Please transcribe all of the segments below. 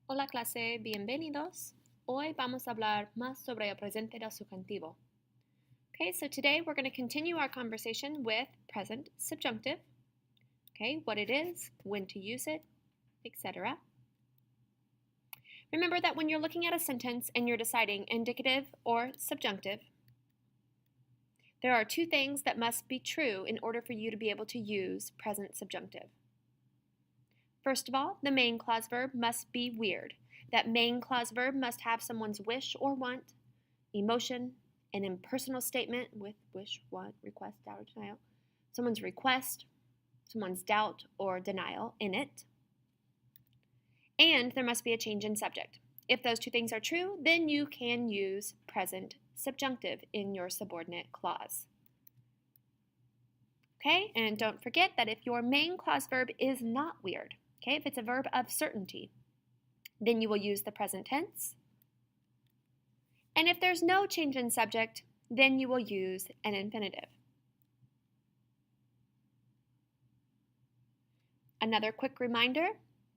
Hola clase, bienvenidos. Hoy vamos a hablar más sobre el presente del subjuntivo. Okay, so today we're going to continue our conversation with present subjunctive. Okay, what it is, when to use it, etc. Remember that when you're looking at a sentence and you're deciding indicative or subjunctive, there are two things that must be true in order for you to be able to use present subjunctive. First of all, the main clause verb must be weird. That main clause verb must have someone's wish or want, emotion, an impersonal statement with wish, want, request, doubt, or denial, someone's request, someone's doubt or denial in it, and there must be a change in subject. If those two things are true, then you can use present subjunctive in your subordinate clause. Okay, and don't forget that if your main clause verb is not weird, okay, if it's a verb of certainty, then you will use the present tense. And if there's no change in subject, then you will use an infinitive. Another quick reminder,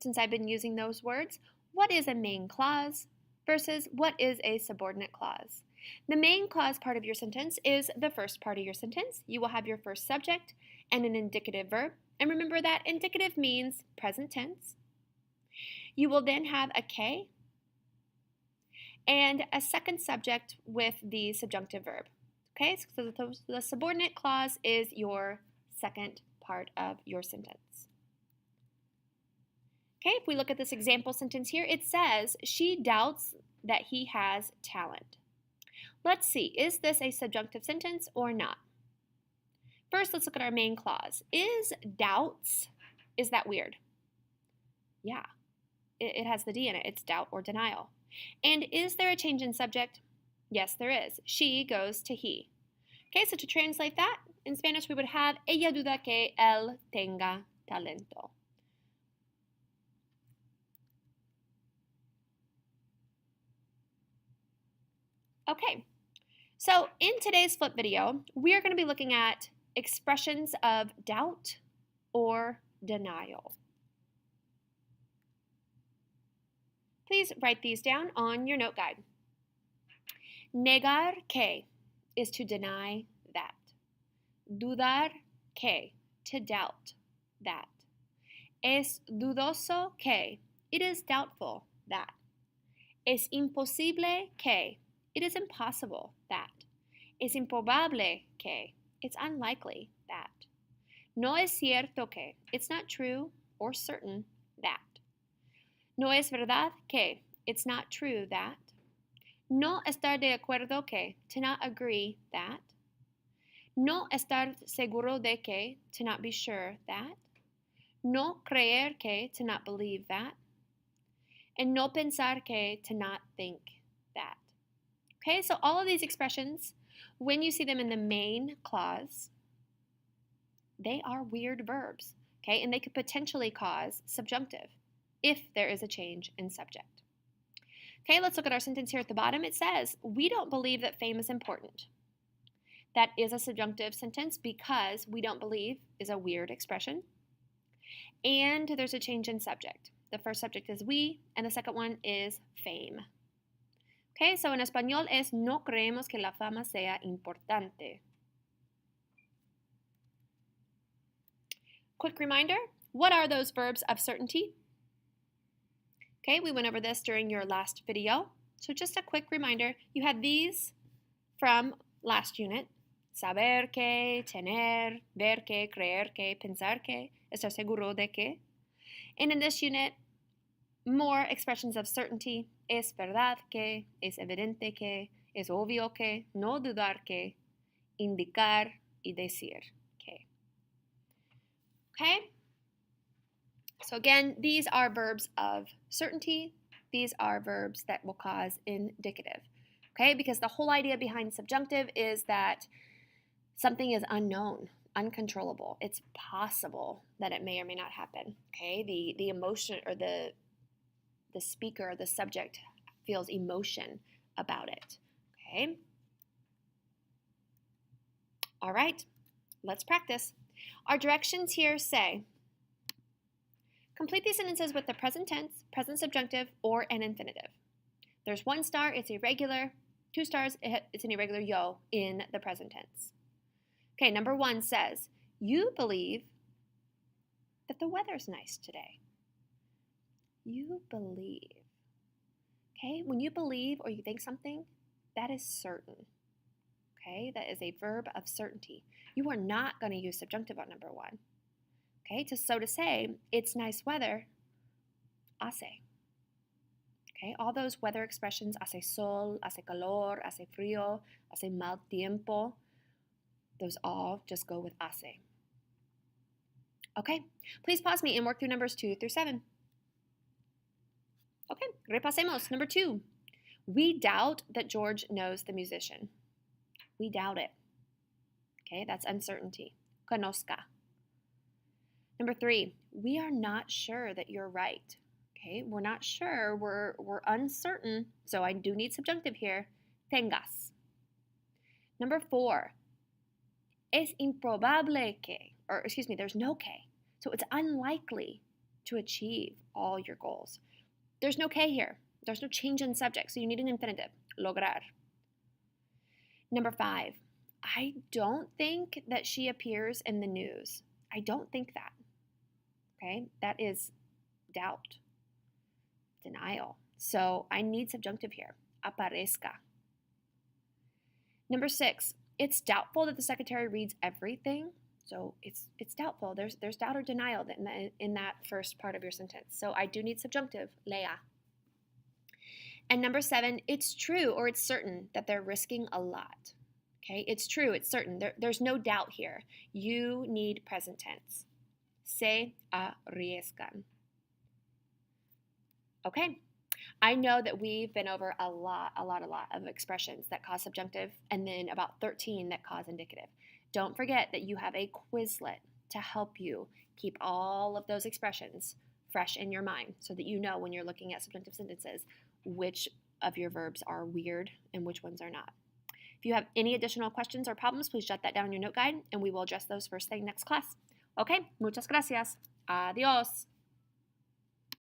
since I've been using those words, what is a main clause versus what is a subordinate clause? The main clause part of your sentence is the first part of your sentence. You will have your first subject and an indicative verb. And remember that indicative means present tense. You will then have a K and a second subject with the subjunctive verb. Okay, so the subordinate clause is your second part of your sentence. Okay, if we look at this example sentence here, it says, she doubts that he has talent. Let's see, is this a subjunctive sentence or not? First, let's look at our main clause. Is doubts, is that weird? Yeah, it has the D in it. It's doubt or denial. And is there a change in subject? Yes, there is. She goes to he. Okay, so to translate that, in Spanish we would have, ella duda que él tenga talento. Okay, so in today's flip video, we are going to be looking at expressions of doubt or denial. Please write these down on your note guide. Negar que is to deny that. Dudar que, to doubt that. Es dudoso que, it is doubtful that. Es imposible que, it is impossible that. Es improbable que, it's unlikely that. No es cierto que, it's not true or certain that. No es verdad que, it's not true that. No estar de acuerdo que, to not agree that. No estar seguro de que, to not be sure that. No creer que, to not believe that. And no pensar que, to not think that. Okay, so all of these expressions, when you see them in the main clause, they are weird verbs, okay, and they could potentially cause subjunctive if there is a change in subject. Okay, let's look at our sentence here at the bottom. It says, we don't believe that fame is important. That is a subjunctive sentence because we don't believe is a weird expression. And there's a change in subject. The first subject is we, and the second one is fame. Okay, so en español es no creemos que la fama sea importante. Quick reminder, what are those verbs of certainty? Okay, we went over this during your last video. So just a quick reminder, you had these from last unit. Saber que, tener, ver que, creer que, pensar que, estar seguro de que. And in this unit, more expressions of certainty. Es verdad que, es evidente que, es obvio que, no dudar que, indicar y decir que. Okay? So again, these are verbs of certainty. These are verbs that will cause indicative. Okay? Because the whole idea behind subjunctive is that something is unknown, uncontrollable. It's possible that it may or may not happen. Okay? The emotion or the speaker or the subject feels emotion about it. Okay? All right, let's practice. Our directions here say, Complete these sentences with the present tense, present subjunctive, or an infinitive. There's 1 star, it's irregular. 2 stars, it's an irregular yo in the present tense. Okay, number 1 says, you believe that the weather's nice today. You believe. Okay, when you believe or you think something, that is certain. Okay, that is a verb of certainty. You are not going to use subjunctive on number 1. Okay, so to say, it's nice weather, hace. Okay, all those weather expressions, hace sol, hace calor, hace frío, hace mal tiempo, those all just go with hace. Okay, please pause me and work through numbers 2 through 7. Okay, repasemos. Number 2, we doubt that George knows the musician. We doubt it. Okay, that's uncertainty. Conozca. Number 3, we are not sure that you're right. Okay, we're not sure, we're uncertain, so I do need subjunctive here. Tengas. Number 4, es improbable que, or excuse me, there's no que. So it's unlikely to achieve all your goals. There's no que here. There's no change in subject, so you need an infinitive. Lograr. Number 5, I don't think that she appears in the news. I don't think that. Okay, that is doubt, denial. So I need subjunctive here. Aparezca. Number 6, it's doubtful that the secretary reads everything. So it's doubtful. There's doubt or denial in that first part of your sentence. So I do need subjunctive, lea. And number 7, it's true or it's certain that they're risking a lot. Okay, it's true, it's certain. There's no doubt here. You need present tense. Se arriesgan. Okay, I know that we've been over a lot of expressions that cause subjunctive and then about 13 that cause indicative. Don't forget that you have a Quizlet to help you keep all of those expressions fresh in your mind so that you know when you're looking at subjunctive sentences which of your verbs are weird and which ones are not. If you have any additional questions or problems, please jot that down in your note guide and we will address those first thing next class. Okay, muchas gracias. Adiós.